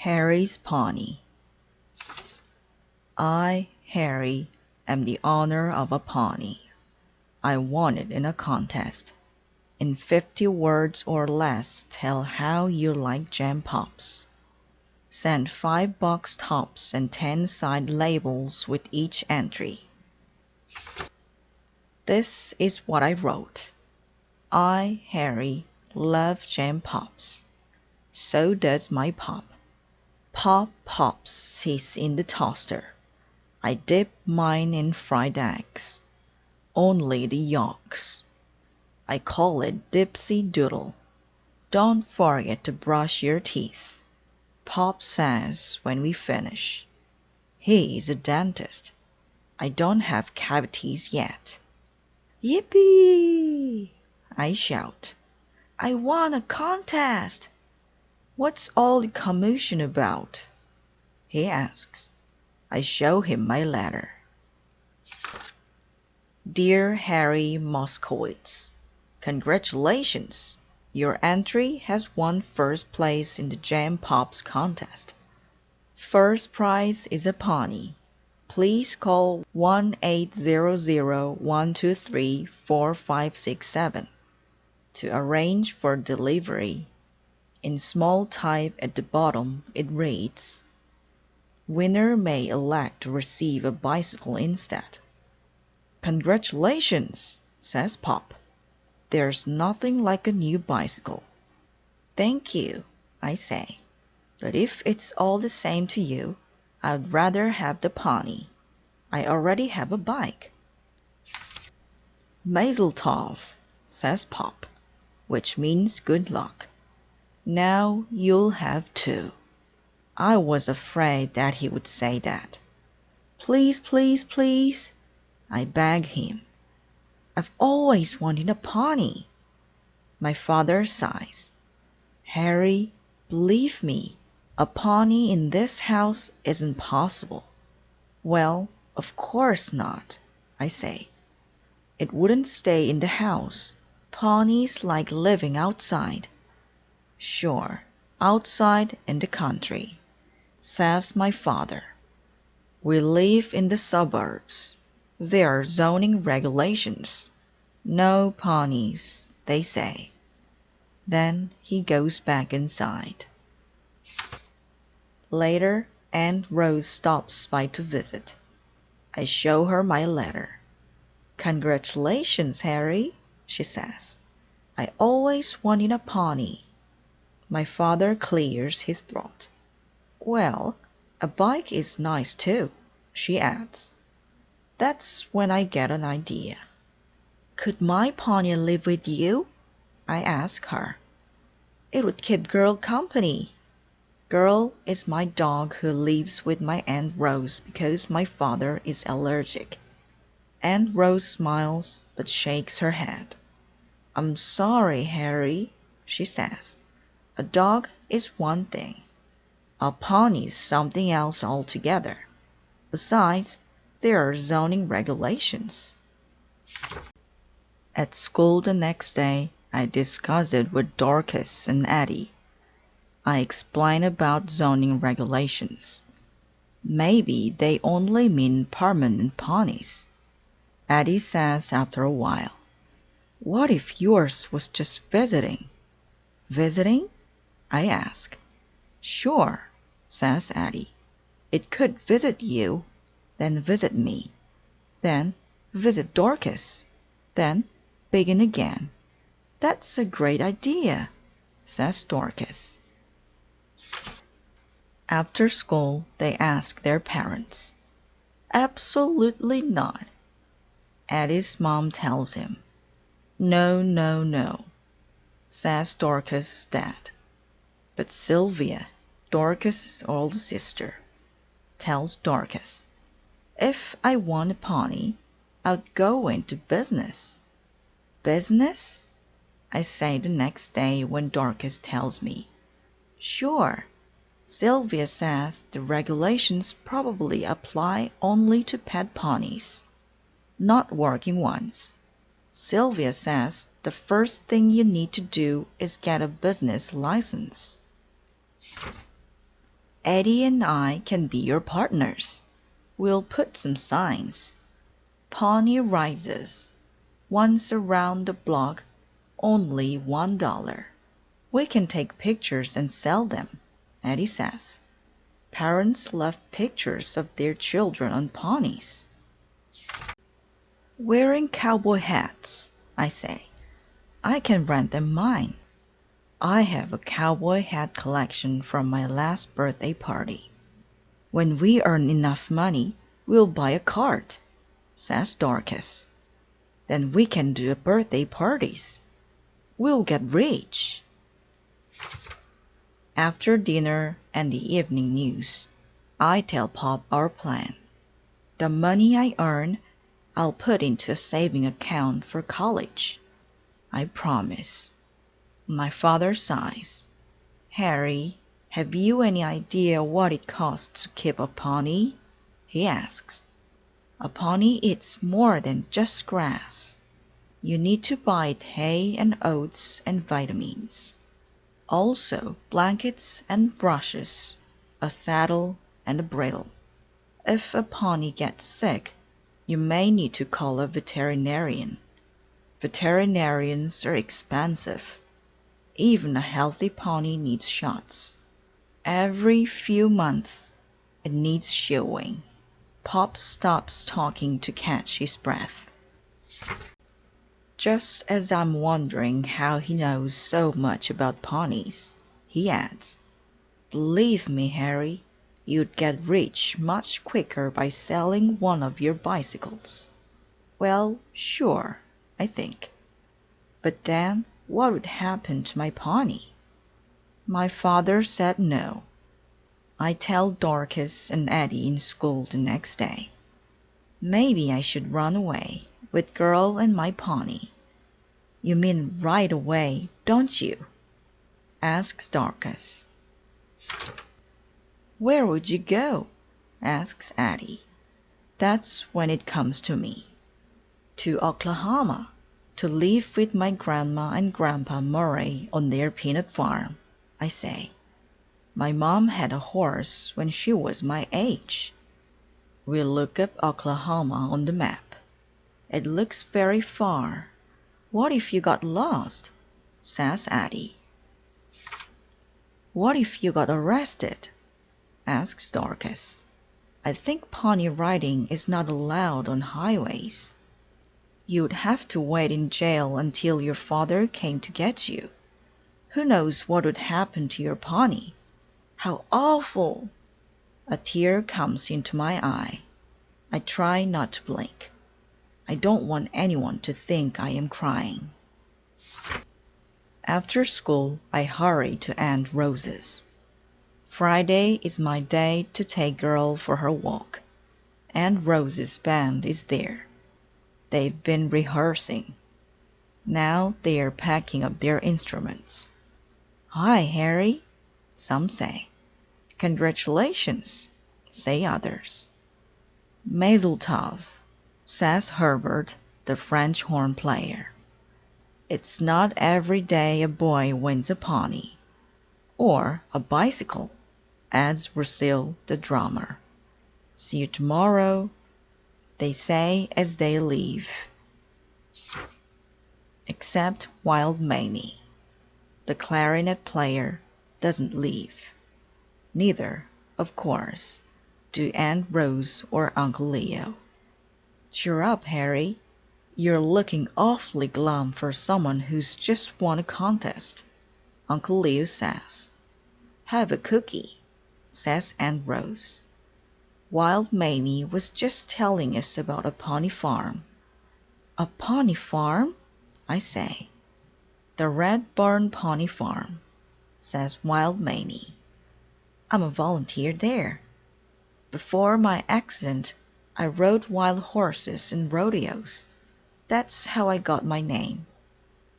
Harry's Pony. I, Harry, am the owner of a pony. I won it in a contest. In 50 words or less, tell how you like jam pops. Send 5 box tops and 10 side labels with each entry. This is what I wrote. I, Harry, love jam pops. So does my pop. Pop pops he's in the toaster. I dip mine in fried eggs. Only the yolks. I call it Dipsy Doodle. Don't forget to brush your teeth. Pop says when we finish. He is a dentist. I don't have cavities yet. Yippee! I shout. I won a contest! What's all the commotion about? He asks. I show him my letter. Dear Harry Moskowitz, congratulations! Your entry has won first place in the Jam Pops contest. First prize is a pony. Please call 1-800-123-4567 to arrange for delivery. In small type at the bottom it reads, Winner may elect to receive a bicycle instead. Congratulations, says Pop. There's nothing like a new bicycle. Thank you, I say. But if it's all the same to you, I'd rather have the pony. I already have a bike. Mazel tov, says Pop, which means good luck. Now you'll have 2. I was afraid that he would say that. Please, please, please, I beg him. I've always wanted a pony. My father sighs. Harry, believe me, a pony in this house isn't possible. Well, of course not, I say. It wouldn't stay in the house. Ponies like living outside. Sure, outside in the country, says my father. We live in the suburbs. There are zoning regulations. No ponies, they say. Then he goes back inside. Later, Aunt Rose stops by to visit. I show her my letter. Congratulations, Harry, she says. I always wanted a pony. My father clears his throat. Well, a bike is nice too, she adds. That's when I get an idea. Could my pony live with you? I ask her. It would keep Girl company. Girl is my dog who lives with my Aunt Rose because my father is allergic. Aunt Rose smiles but shakes her head. I'm sorry, Harry, she says. A dog is one thing. A pony is something else altogether. Besides, there are zoning regulations. At school the next day, I discuss it with Dorcas and Eddie. I explain about zoning regulations. Maybe they only mean permanent ponies. Eddie says after a while, What if yours was just visiting? Visiting? I ask. Sure, says Eddie. It could visit you, then visit me, then visit Dorcas, then begin again. That's a great idea, says Dorcas. After school, they ask their parents. Absolutely not. Eddie's mom tells him. No, no, no, says Dorcas' dad. But Sylvia, Dorcas' older sister, tells Dorcas, If I want a pony, I'd go into business. Business? I say the next day when Dorcas tells me. Sure. Sylvia says the regulations probably apply only to pet ponies, not working ones. Sylvia says the first thing you need to do is get a business license. Eddie and I can be your partners. We'll put some signs. Pony rises. Once around the block, only $1. We can take pictures and sell them, Eddie says. Parents love pictures of their children on ponies. Wearing cowboy hats, I say. I can rent them mine. I have a cowboy hat collection from my last birthday party. When we earn enough money, we'll buy a cart, says Dorcas. Then we can do birthday parties. We'll get rich. After dinner and the evening news, I tell Pop our plan. The money I earn, I'll put into a saving account for college. I promise. My father sighs. Harry, have you any idea what it costs to keep a pony? He asks. A pony eats more than just grass. You need to buy it hay and oats and vitamins. Also blankets and brushes, a saddle and a bridle. If a pony gets sick, you may need to call a veterinarian. Veterinarians are expensive. Even a healthy pony needs shots. Every few months, it needs shoeing. Pop stops talking to catch his breath. Just as I'm wondering how he knows so much about ponies, he adds, Believe me, Harry, you'd get rich much quicker by selling one of your bicycles. Well, sure, I think. But then what would happen to my pony? My father said no. I tell Dorcas and Eddie in school the next day. Maybe I should run away with girl and my pony. You mean right away, don't you? Asks Dorcas. Where would you go? Asks Eddie. That's when it comes to me. To Oklahoma, to live with my grandma and grandpa Murray on their peanut farm, I say. My mom had a horse when she was my age. We look up Oklahoma on the map. It looks very far. What if you got lost? Says Eddie. What if you got arrested? Asks Dorcas. I think pony riding is not allowed on highways. You'd have to wait in jail until your father came to get you. Who knows what would happen to your pony? How awful! A tear comes into my eye. I try not to blink. I don't want anyone to think I am crying. After school, I hurry to Aunt Rose's. Friday is my day to take girl for her walk. Aunt Rose's band is there. They've been rehearsing. Now they are packing up their instruments. Hi, Harry, some say. Congratulations, say others. Mazel tov, says Herbert, the French horn player. It's not every day a boy wins a pony. Or a bicycle, adds Brazil, the drummer. See you tomorrow, they say as they leave. Except Wild Mamie, the clarinet player, doesn't leave. Neither, of course, do Aunt Rose or Uncle Leo. Cheer up, Harry. You're looking awfully glum for someone who's just won a contest, Uncle Leo says. Have a cookie, says Aunt Rose. Wild Mamie was just telling us about a pony farm. A pony farm? I say. The Red Barn Pony Farm, says Wild Mamie. I'm a volunteer there. Before my accident, I rode wild horses in rodeos. That's how I got my name.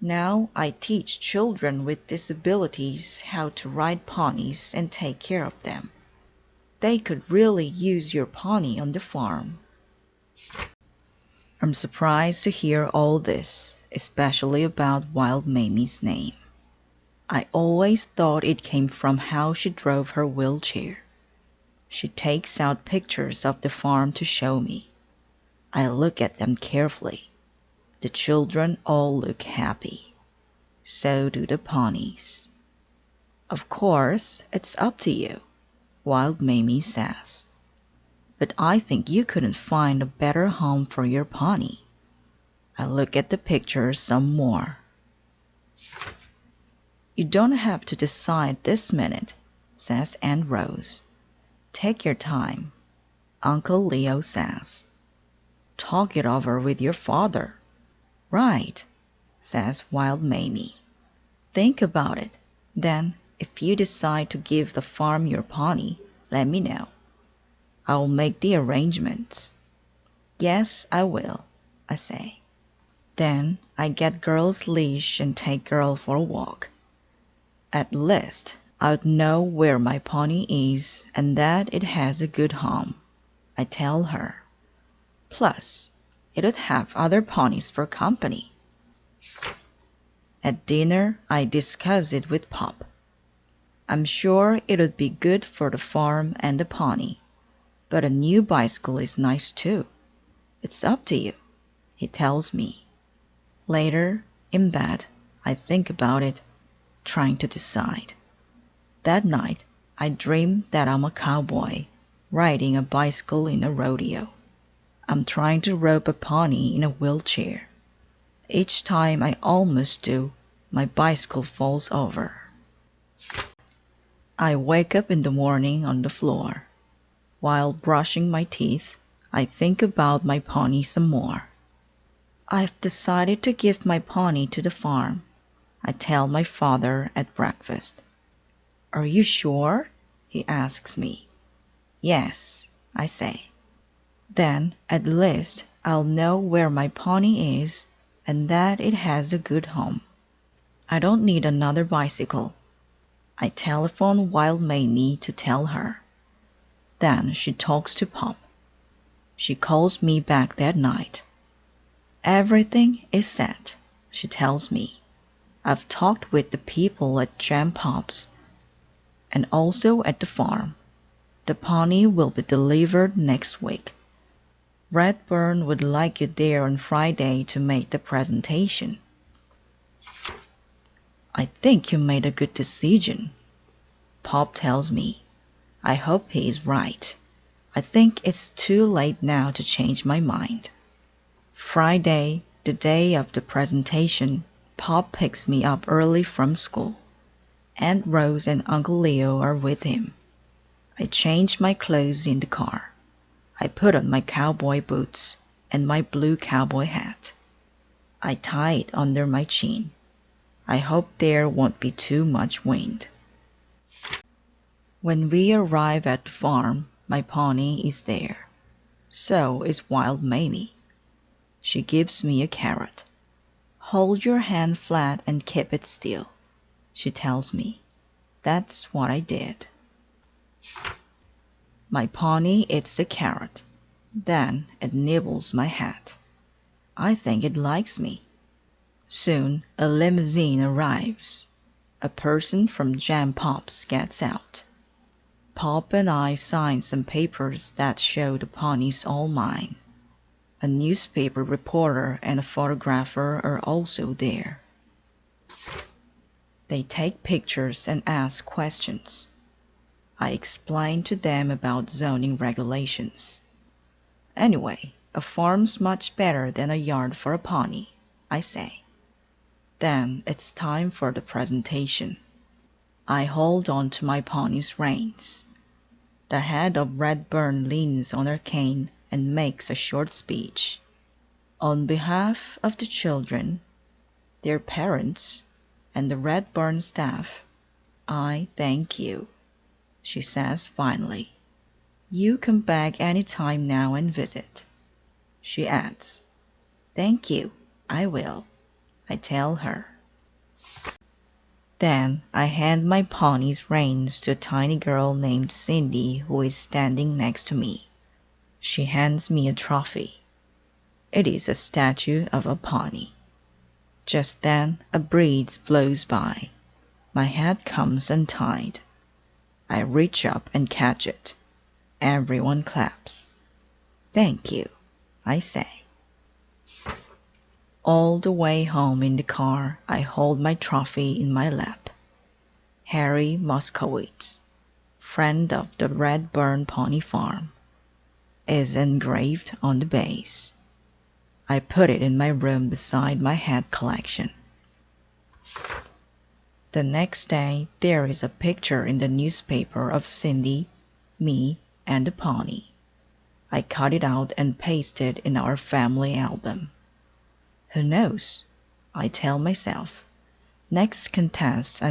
Now I teach children with disabilities how to ride ponies and take care of them. They could really use your pony on the farm. I'm surprised to hear all this, especially about Wild Mamie's name. I always thought it came from how she drove her wheelchair. She takes out pictures of the farm to show me. I look at them carefully. The children all look happy. So do the ponies. Of course, it's up to you, Wild Mamie says. But I think you couldn't find a better home for your pony. I look at the pictures some more. You don't have to decide this minute, says Aunt Rose. Take your time, Uncle Leo says. Talk it over with your father. Right, says Wild Mamie. Think about it. Then, if you decide to give the farm your pony, let me know. I'll make the arrangements. Yes, I will, I say. Then I get Girl's leash and take Girl for a walk. At least I'd know where my pony is and that it has a good home, I tell her. Plus, it'd have other ponies for company. At dinner, I discuss it with Pop. I'm sure it'd be good for the farm and the pony, but a new bicycle is nice too. It's up to you, he tells me. Later, in bed, I think about it, trying to decide. That night, I dream that I'm a cowboy, riding a bicycle in a rodeo. I'm trying to rope a pony in a wheelchair. Each time I almost do, my bicycle falls over. I wake up in the morning on the floor. While brushing my teeth, I think about my pony some more. I've decided to give my pony to the farm, I tell my father at breakfast. Are you sure? He asks me. Yes, I say. Then at least I'll know where my pony is and that it has a good home. I don't need another bicycle. I telephone Wild Mamie to tell her. Then she talks to Pop. She calls me back that night. Everything is set, she tells me. I've talked with the people at Jam Pop's and also at the farm. The pony will be delivered next week. Redburn would like you there on Friday to make the presentation. I think you made a good decision, Pop tells me. I hope he is right. I think it's too late now to change my mind. Friday, the day of the presentation, Pop picks me up early from school. Aunt Rose and Uncle Leo are with him. I change my clothes in the car. I put on my cowboy boots and my blue cowboy hat. I tie it under my chin. I hope there won't be too much wind. When we arrive at the farm, my pony is there. So is Wild Mamie. She gives me a carrot. Hold your hand flat and keep it still, she tells me. That's what I did. My pony eats the carrot. Then it nibbles my hat. I think it likes me. Soon a limousine arrives. A person from Jam Pop's gets out. Pop and I sign some papers that show the pony's all mine. A newspaper reporter and a photographer are also there. They take pictures and ask questions. I explain to them about zoning regulations. Anyway, a farm's much better than a yard for a pony, I say. Then it's time for the presentation. I hold on to my pony's reins. The head of Redburn leans on her cane and makes a short speech. On behalf of the children, their parents, and the Redburn staff, I thank you, she says finally. You come back any time now and visit. She adds, Thank you, I will, I tell her. Then I hand my pony's reins to a tiny girl named Cindy who is standing next to me. She hands me a trophy. It is a statue of a pony. Just then a breeze blows by. My hat comes untied. I reach up and catch it. Everyone claps. Thank you, I say. All the way home in the car, I hold my trophy in my lap. Harry Moskowitz, friend of the Redburn Pony Farm, is engraved on the base. I put it in my room beside my hat collection. The next day, there is a picture in the newspaper of Cindy, me, and the pony. I cut it out and paste it in our family album. Who knows? I tell myself. Next contest,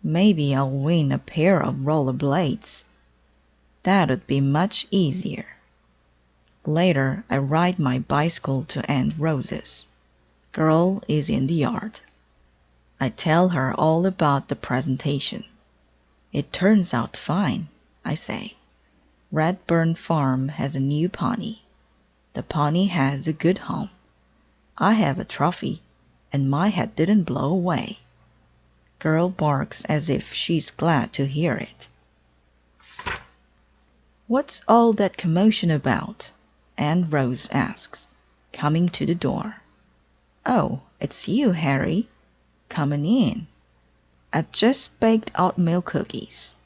maybe I'll win a pair of rollerblades. That would be much easier. Later, I ride my bicycle to Aunt Rose's. Girl is in the yard. I tell her all about the presentation. It turns out fine, I say. Redburn Farm has a new pony. The pony has a good home. I have a trophy, and my hat didn't blow away. Girl barks as if she's glad to hear it. What's all that commotion about? Aunt Rose asks, coming to the door. Oh, it's you, Harry. Coming in. I've just baked oatmeal cookies.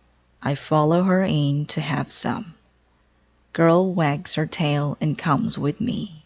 I follow her in to have some. Girl wags her tail and comes with me.